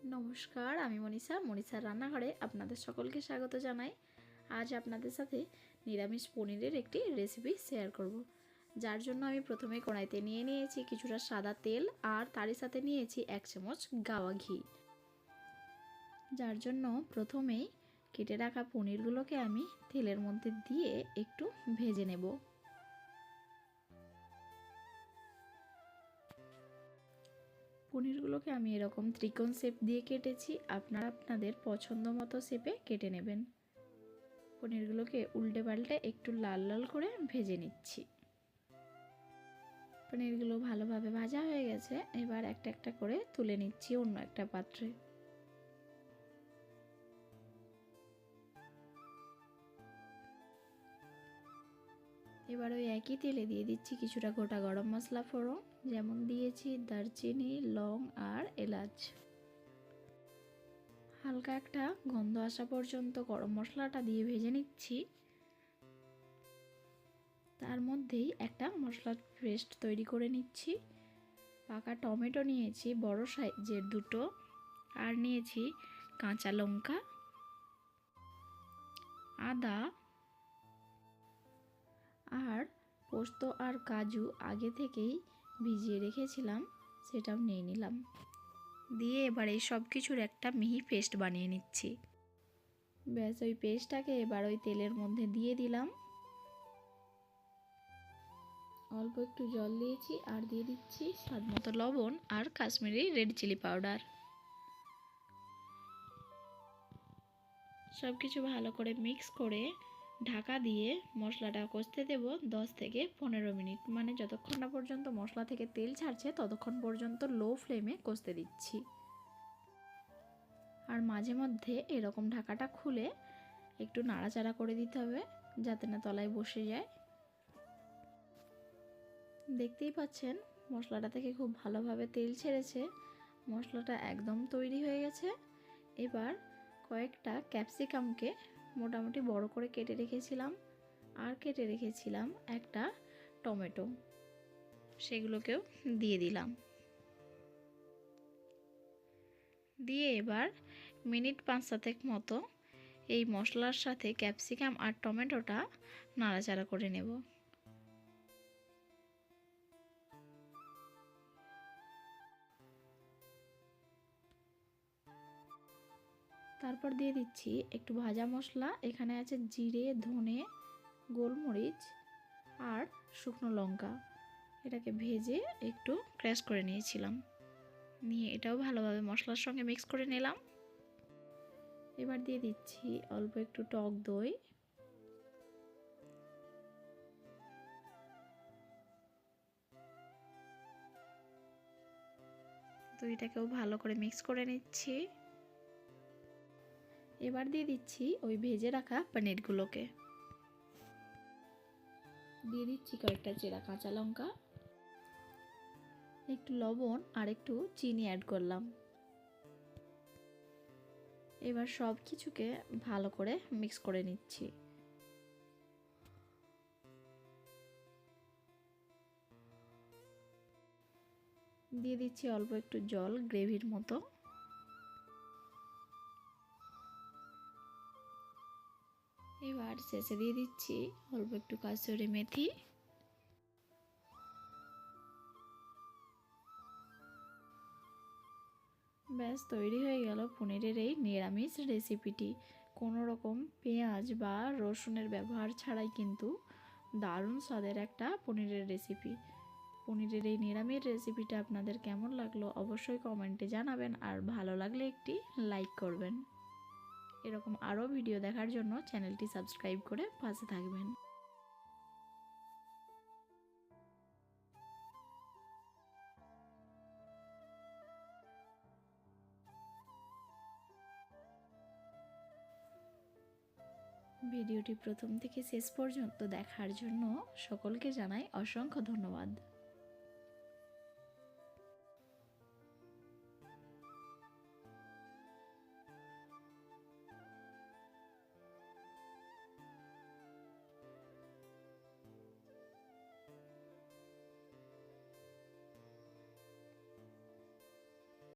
নমস্কার, আমি মনীষার রান্নাঘরে আপনাদের সকলকে স্বাগত জানাই। আজ আপনাদের সাথে নিরামিষ পনিরের একটি রেসিপি শেয়ার করব। যার জন্য আমি প্রথমে কড়াইতে নিয়ে নিয়েছি কিছুটা সাদা তেল, আর তারই সাথে নিয়েছি 1 চামচ গাওয়া ঘি। যার জন্য প্রথমেই কেটে রাখা পনিরগুলোকে আমি তেলের মধ্যে দিয়ে একটু ভেজে নেব। পনিরগুলোকে আমি এরকম ত্রিকোণ শেপ দিয়ে কেটেছি, আপনারা আপনাদের পছন্দ মতো শেপে কেটে নেবেন। পনিরগুলোকে উল্টে পাল্টে একটু লাল লাল করে ভেজে নিচ্ছি। পনিরগুলো ভালোভাবে ভাজা হয়ে গেছে, এবার একটা একটা করে তুলে নিচ্ছি অন্য একটা পাত্রে। এবার ওই একই তেলে দিয়ে দিচ্ছি কিছুটা গোটা গরম মশলা ফোড়ন, যেমন দিয়েছি দারচিনি, লং আর এলাচ। হালকা একটা গন্ধ আসা পর্যন্ত গরম মশলাটা দিয়ে ভেজে নিচ্ছি। তার মধ্যেই একটা মশলার পেস্ট তৈরি করে নিচ্ছি। পাকা টমেটো নিয়েছি বড় সাইজের 2টো, আর নিয়েছি কাঁচা লঙ্কা, আদা আর পোস্ত আর কাজু আগে থেকেই ভিজিয়ে রেখেছিলাম, সেটাও নিয়ে নিলাম। দিয়ে এবার এই সব কিছুর একটা মিহি পেস্ট বানিয়ে নিচ্ছি। ব্যাস, ওই পেস্টটাকে এবার ওই তেলের মধ্যে দিয়ে দিলাম। অল্প একটু জল দিয়েছি, আর দিয়ে দিচ্ছি স্বাদ মতো লবণ আর কাশ্মীরি রেড চিলি পাউডার। সব কিছু ভালো করে মিক্স করে ঢাকা দিয়ে মশলাটা কষতে দেব 10 থেকে 15 মিনিট, মানে যতক্ষণ না পর্যন্ত মশলা থেকে তেল ছাড়ছে ততক্ষণ পর্যন্ত লো ফ্লেমে কষতে দিচ্ছি। আর মাঝে মধ্যে এরকম ঢাকাটা খুলে একটু নাড়াচাড়া করে দিতে হবে, যাতে না তলায় বসে যায়। দেখতেই পাচ্ছেন মশলাটা থেকে খুব ভালোভাবে তেল ছেড়েছে, মশলাটা একদম তৈরি হয়ে গেছে। এবার কয়েকটা ক্যাপসিকামকে মোটামুটি বড় করে কেটে রেখেছিলাম, আর কেটে রেখেছিলাম একটা টমেটো, সেগুলোকেও দিয়ে দিলাম। দিয়ে এবার মিনিট 5-7 মতো এই মশলার সাথে ক্যাপসিকাম আর টমেটোটা নাড়াচাড়া করে নেব। তারপর দিয়ে দিচ্ছি একটু ভাজা মশলা, এখানে আছে জিরে, ধনে, গোলমরিচ আর শুকনো লঙ্কা। এটাকে ভেজে একটু ক্র্যাশ করে নিয়েছিলাম, নিয়ে এটাও ভালোভাবে মশলার সঙ্গে মিক্স করে নিলাম। এবার দিয়ে দিচ্ছি অল্প একটু টক দই, দইটাকেও ভালো করে মিক্স করে নিচ্ছি। এবার দিয়ে দিচ্ছি ওই ভেজে রাখা পনিরগুলোকে, দিয়ে দিচ্ছি কয়েকটা চেরা কাঁচা লঙ্কা, একটু লবণ আর একটু চিনি অ্যাড করলাম। এবার সব কিছুকে ভালো করে মিক্স করে নিচ্ছি। দিয়ে দিচ্ছি অল্প একটু জল গ্রেভির মতো। এবার শেষে দিয়ে দিচ্ছি অল্প একটু কাসুরি মেথি। ব্যাস, তৈরি হয়ে গেল পনিরের এই নিরামিষ রেসিপিটি। কোনো রকম পেঁয়াজ বা রসুনের ব্যবহার ছাড়াই কিন্তু দারুণ স্বাদের একটা পনিরের রেসিপি। পনিরের এই নিরামিষ রেসিপিটা আপনাদের কেমন লাগলো অবশ্যই কমেন্টে জানাবেন, আর ভালো লাগলে একটি লাইক করবেন। এরকম আরও ভিডিও দেখার জন্য চ্যানেলটি সাবস্ক্রাইব করে পাশে থাকবেন। ভিডিওটি প্রথম থেকে শেষ পর্যন্ত দেখার জন্য সকলকে জানাই অসংখ্য ধন্যবাদ।